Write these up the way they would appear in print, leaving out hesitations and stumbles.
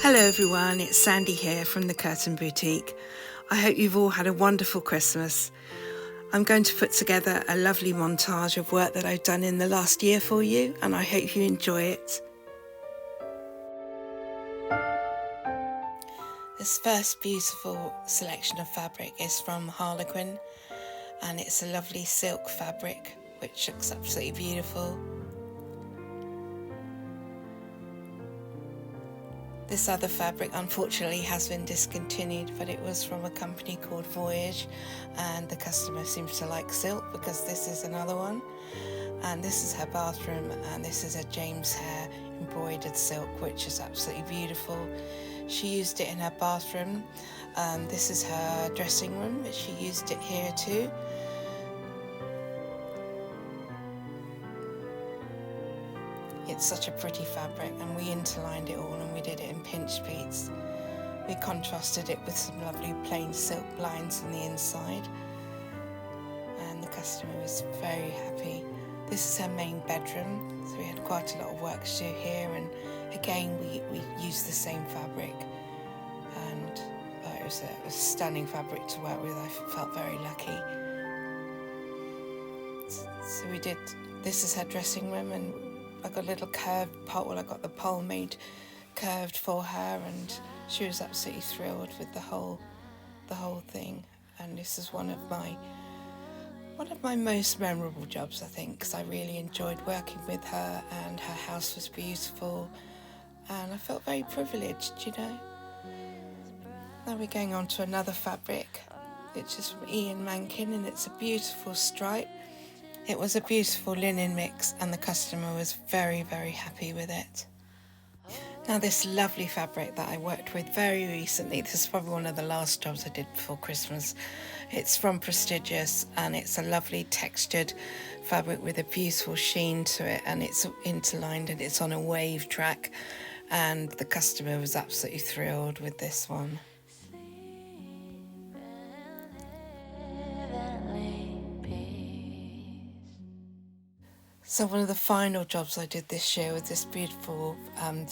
Hello everyone, it's Sandy here from the Curtain Boutique. I hope you've all had a wonderful Christmas. I'm going to put together a lovely montage of work that I've done in the last year for you, and I hope you enjoy it. This first beautiful selection of fabric is from Harlequin, and it's a lovely silk fabric which looks absolutely beautiful. This other fabric unfortunately has been discontinued, but it was from a company called Voyage, and the customer seems to like silk because this is another one. And this is her bathroom, and this is a James Hare embroidered silk, which is absolutely beautiful. She used it in her bathroom. This is her dressing room, but she used it here too. It's such a pretty fabric, and we interlined it all and we did it in pinch pleats. We contrasted it with some lovely plain silk blinds on the inside, and the customer was very happy. This is her main bedroom, so we had quite a lot of work to do here, and again we used the same fabric, and it was a stunning fabric to work with. I felt very lucky. So we did, this is her dressing room, and I got a little curved pole. Well, I got the pole made curved for her, and she was absolutely thrilled with the whole thing. And this is one of my most memorable jobs, I think, because I really enjoyed working with her, and her house was beautiful, and I felt very privileged, you know. Now we're going on to another fabric, which is from Ian Mankin, and it's a beautiful stripe. It was a beautiful linen mix, and the customer was very, very happy with it. Now this lovely fabric that I worked with very recently, this is probably one of the last jobs I did before Christmas. It's from Prestigious, and it's a lovely textured fabric with a beautiful sheen to it, and it's interlined and it's on a wave track, and the customer was absolutely thrilled with this one. So one of the final jobs I did this year was this beautiful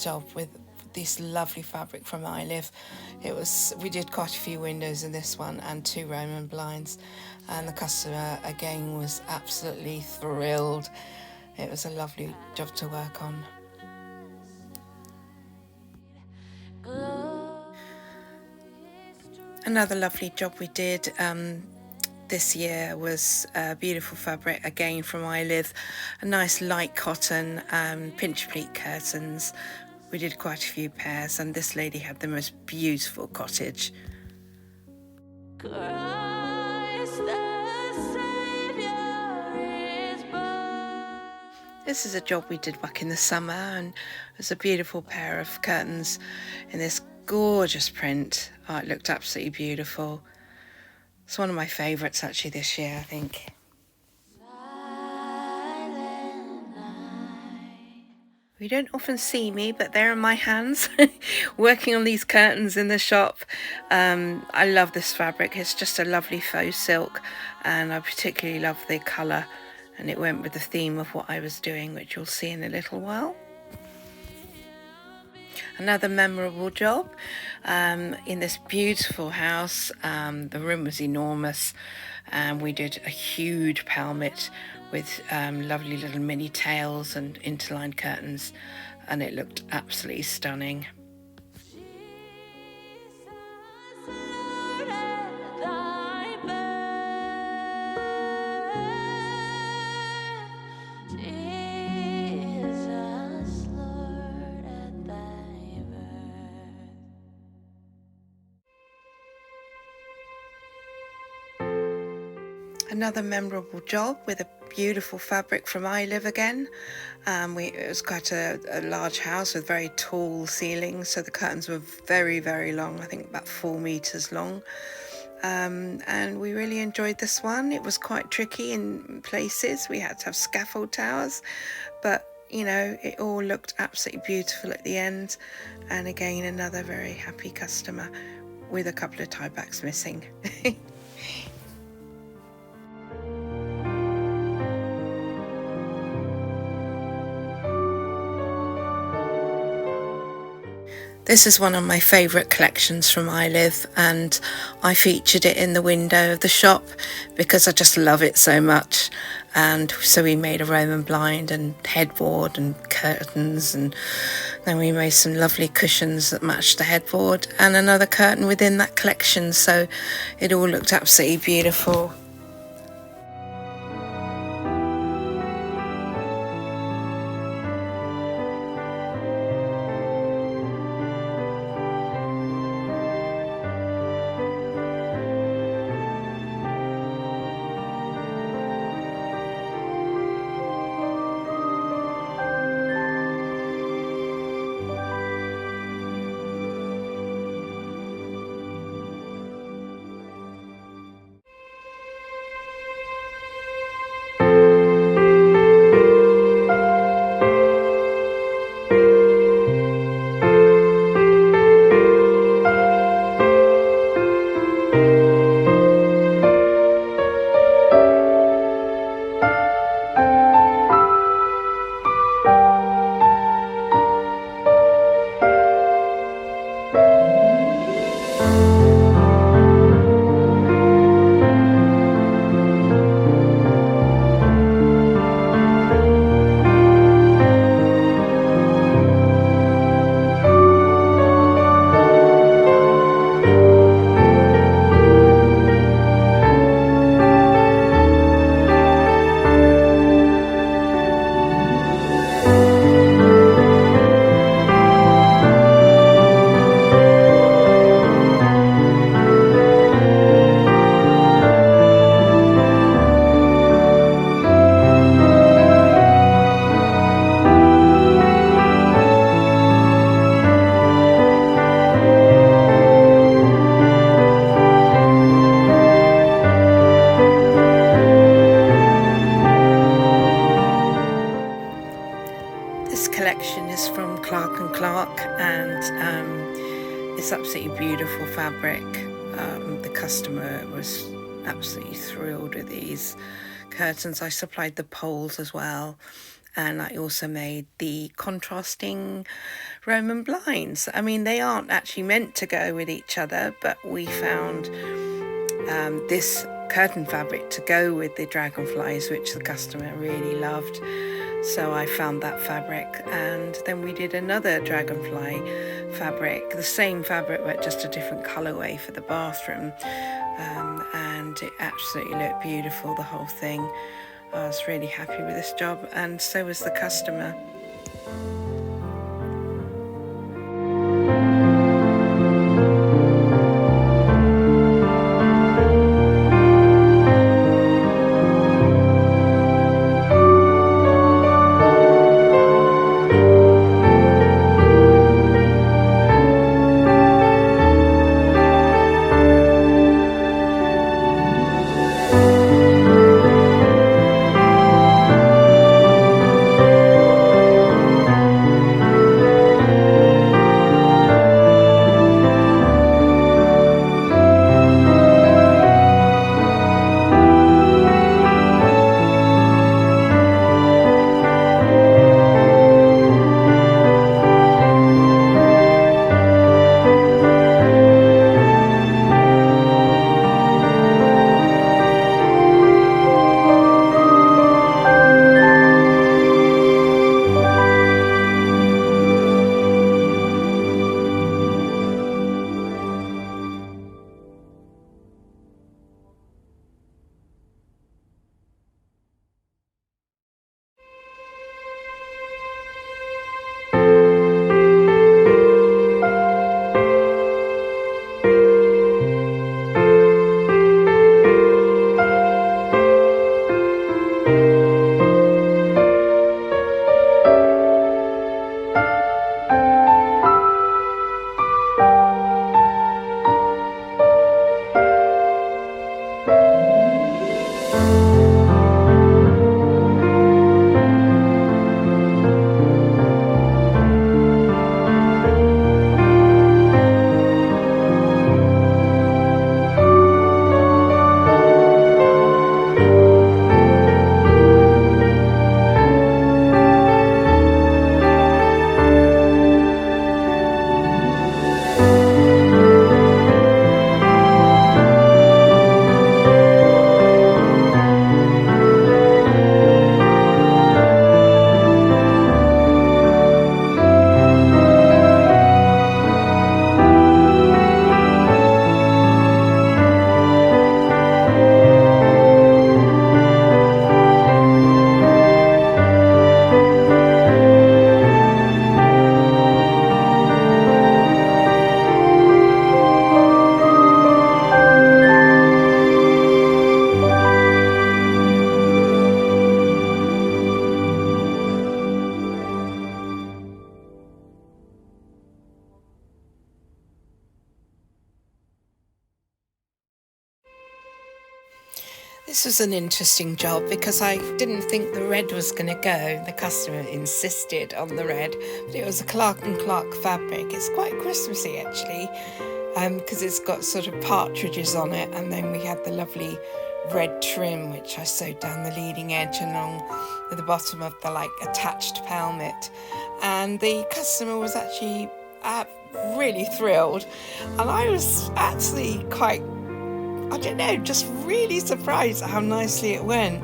job with this lovely fabric from I Live. We did quite a few windows in this one and 2 Roman blinds, and the customer again was absolutely thrilled. It was a lovely job to work on. Another lovely job we did this year was a beautiful fabric, again from I Live, a nice light cotton pinch pleat curtains. We did quite a few pairs, and this lady had the most beautiful cottage. This is a job we did back in the summer, and it was a beautiful pair of curtains in this gorgeous print. Oh, it looked absolutely beautiful. It's one of my favourites actually this year, I think. You don't often see me, but they're in my hands working on these curtains in the shop. I love this fabric. It's just a lovely faux silk, and I particularly love the colour, and it went with the theme of what I was doing, which you'll see in a little while. Another memorable job in this beautiful house. The room was enormous, and we did a huge palmet with lovely little mini tails and interlined curtains, and it looked absolutely stunning. Another memorable job with a beautiful fabric from I Live again. It was quite a large house with very tall ceilings, so the curtains were very, very long, I think about 4 meters long. And we really enjoyed this one. It was quite tricky in places. We had to have scaffold towers, but you know, it all looked absolutely beautiful at the end. And again, another very happy customer with a couple of tie backs missing. This is one of my favourite collections from I Live, and I featured it in the window of the shop because I just love it so much. And so we made a Roman blind and headboard and curtains, and then we made some lovely cushions that matched the headboard and another curtain within that collection, so it all looked absolutely beautiful. And it's absolutely beautiful fabric. The customer was absolutely thrilled with these curtains. I supplied the poles as well, and I also made the contrasting Roman blinds. I mean, they aren't actually meant to go with each other, but we found this curtain fabric to go with the dragonflies, which the customer really loved. So I found that fabric, and then we did another dragonfly fabric, the same fabric but just a different colourway for the bathroom, and it absolutely looked beautiful, the whole thing. I was really happy with this job, and so was the customer. This was an interesting job because I didn't think the red was going to go. The customer insisted on the red, but it was a Clark and Clark fabric. It's quite Christmassy actually, because it's got sort of partridges on it, and then we had the lovely red trim which I sewed down the leading edge along at the bottom of the attached pelmet, and the customer was actually really thrilled, and I was actually quite, I don't know, just really surprised at how nicely it went.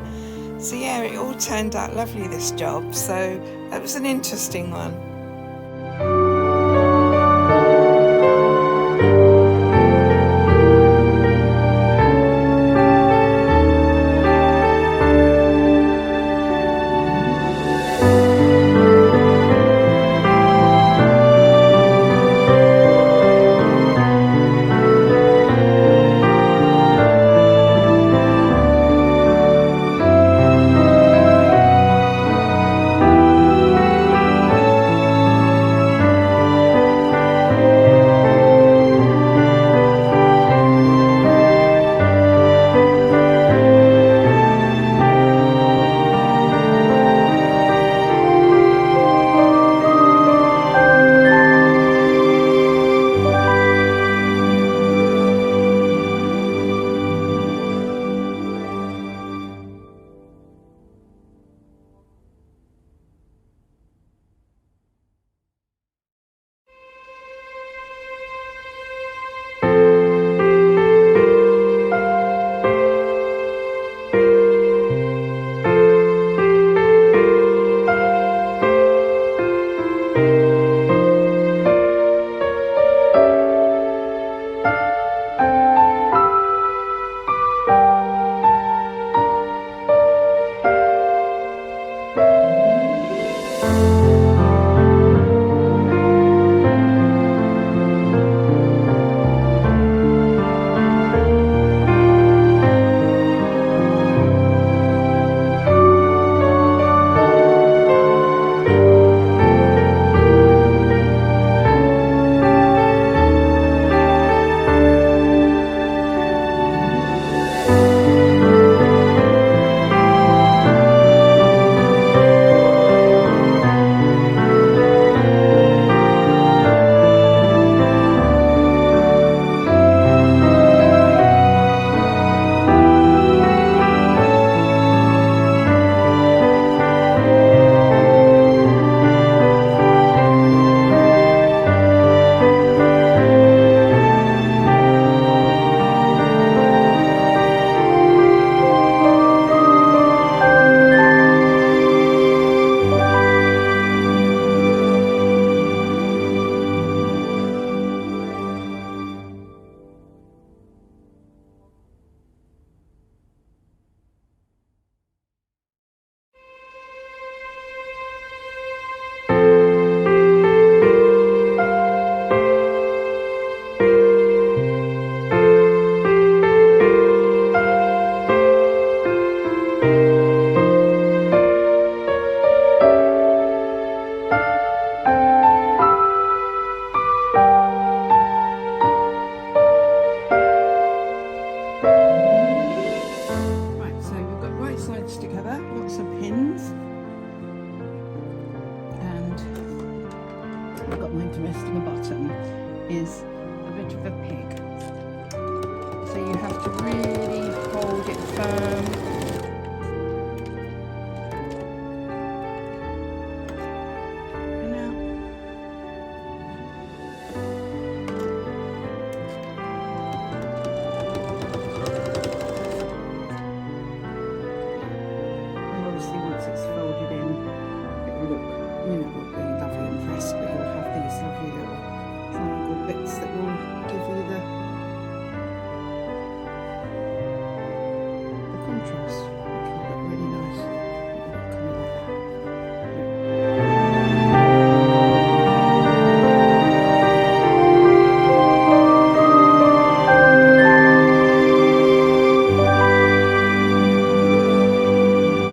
So yeah, it all turned out lovely, this job, so that was an interesting one. Is a bit of a pig, so you have to really hold it firm